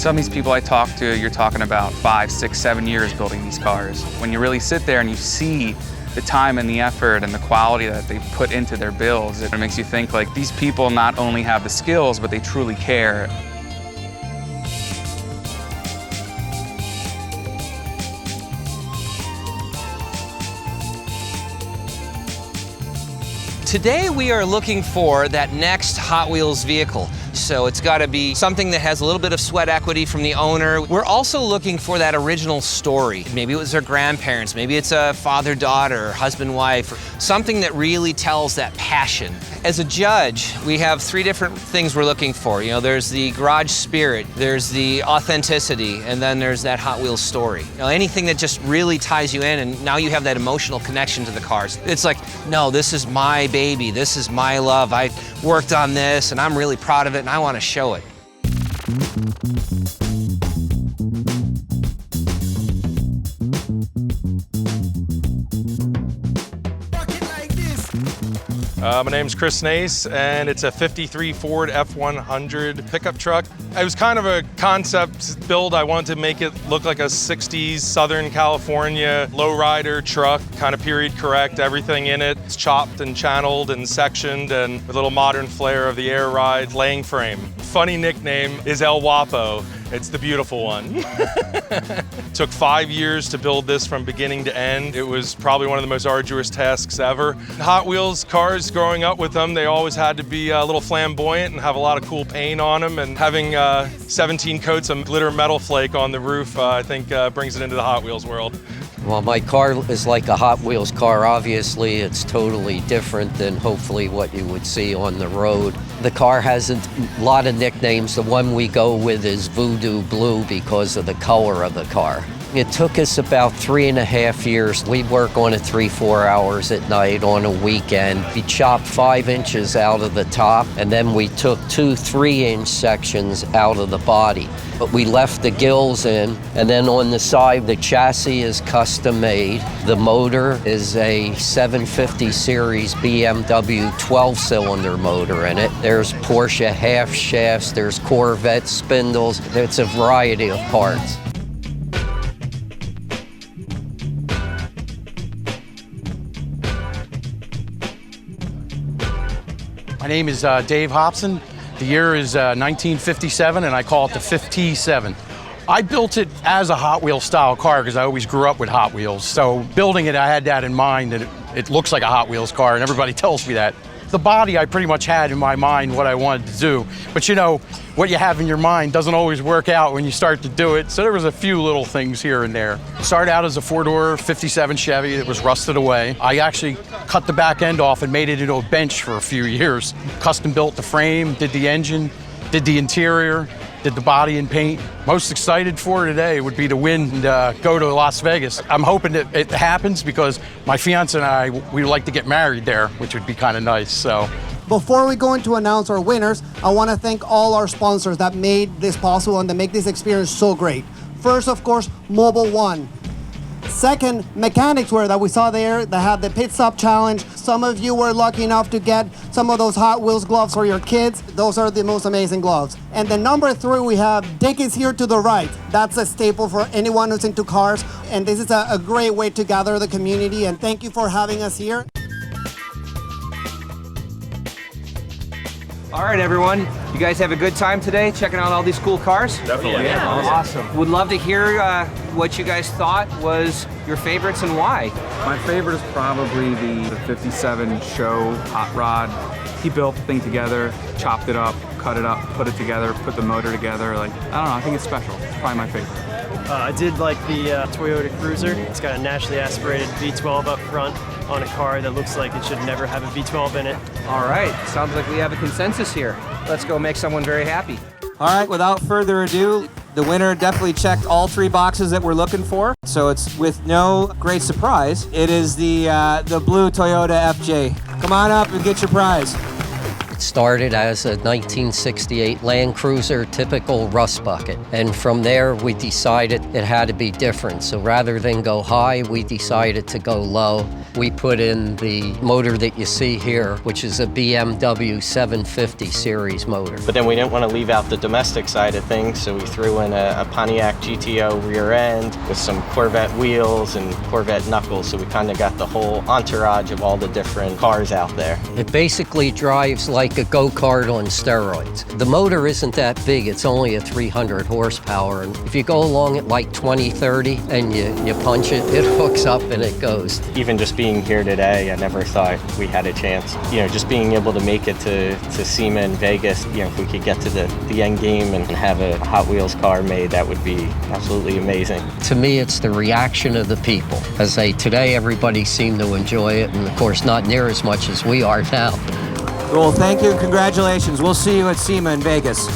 Some of these people I talk to, you're talking about 5, 6, 7 years building these cars. When you really sit there and you see the time and the effort and the quality that they put into their builds, it makes you think like these people not only have the skills, but they truly care. Today we are looking for that next Hot Wheels vehicle. So it's got to be something that has a little bit of sweat equity from the owner. We're also looking for that original story. Maybe it was their grandparents, maybe it's a father-daughter, husband-wife, something that really tells that passion. As a judge, we have 3 different things we're looking for. You know, there's the garage spirit, there's the authenticity, and then there's that Hot Wheels story. You know, anything that just really ties you in, and now you have that emotional connection to the cars. It's like, no, this is my baby, this is my love. I worked on this, and I'm really proud of it, and I want to show it. My name's Chris Nace, and it's a 53 Ford F100 pickup truck. It was kind of a concept build. I wanted to make it look like a 60s Southern California lowrider truck, kind of period correct, everything in it. It's chopped and channeled and sectioned, and a little modern flair of the air ride laying frame. Funny nickname is El Guapo. It's the beautiful one. Took 5 years to build this from beginning to end. It was probably one of the most arduous tasks ever. Hot Wheels cars, growing up with them, they always had to be a little flamboyant and have a lot of cool paint on them, and having 17 coats of glitter metal flake on the roof, I think brings it into the Hot Wheels world. Well, my car is like a Hot Wheels car. Obviously, it's totally different than hopefully what you would see on the road. The car has a lot of nicknames. The one we go with is Voodoo Blue because of the color of the car. It took us about 3.5 years. We'd work on it 3-4 hours at night on a weekend. We chopped 5 inches out of the top, and then we took 2 3-inch sections out of the body. But we left the gills in, and then on the side, the chassis is custom made. The motor is a 750 series BMW 12-cylinder motor in it. There's Porsche half shafts, there's Corvette spindles. It's a variety of parts. My name is Dave Hobson. The year is 1957, and I call it the 57. I built it as a Hot Wheels style car because I always grew up with Hot Wheels. So building it, I had that in mind, that it looks like a Hot Wheels car, and everybody tells me that. The body, I pretty much had in my mind what I wanted to do. But you know, what you have in your mind doesn't always work out when you start to do it. So there was a few little things here and there. Started out as a 4-door 57 Chevy that was rusted away. I actually cut the back end off and made it into a bench for a few years. Custom built the frame, did the engine, did the interior, did the body and paint. Most excited for today would be to win and go to Las Vegas. I'm hoping that it happens because my fiance and I, we would like to get married there, which would be kind of nice, so. Before we go in to announce our winners, I want to thank all our sponsors that made this possible and that make this experience so great. First, of course, Mobil 1. Second, Mechanics Wear that we saw there that had the Pit Stop Challenge. Some of you were lucky enough to get some of those Hot Wheels gloves for your kids. Those are the most amazing gloves. And then number 3, we have Dickies here to the right. That's a staple for anyone who's into cars. And this is a great way to gather the community. And thank you for having us here. All right, everyone. You guys have a good time today checking out all these cool cars? Definitely. Yeah, awesome. Would love to hear what you guys thought was your favorites and why. My favorite is probably the 57 show hot rod. He built the thing together, chopped it up, cut it up, put it together, put the motor together. Like, I don't know, I think it's special. It's probably my favorite. I did like the Toyota Cruiser. It's got a naturally aspirated V12 up front on a car that looks like it should never have a V12 in it. All right, sounds like we have a consensus here. Let's go make someone very happy. All right, without further ado, the winner definitely checked all 3 boxes that we're looking for. So it's with no great surprise. It is the blue Toyota FJ. Come on up and get your prize. It started as a 1968 Land Cruiser, typical rust bucket. And from there, we decided it had to be different. So rather than go high, we decided to go low. We put in the motor that you see here, which is a BMW 750 series motor. But then we didn't want to leave out the domestic side of things, so we threw in a Pontiac GTO rear end with some Corvette wheels and Corvette knuckles, so we kind of got the whole entourage of all the different cars out there. It basically drives like a go-kart on steroids. The motor isn't that big, it's only a 300 horsepower, and if you go along at like 20, 30 and you punch it, it hooks up and it goes. Even just being here today, I never thought we had a chance. You know, just being able to make it to SEMA in Vegas, you know, if we could get to the end game and have a Hot Wheels car made, that would be absolutely amazing. To me, it's the reaction of the people. As today, everybody seemed to enjoy it, and of course, not near as much as we are now. Well, thank you and congratulations. We'll see you at SEMA in Vegas.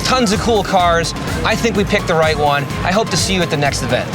Tons of cool cars. I think we picked the right one. I hope to see you at the next event.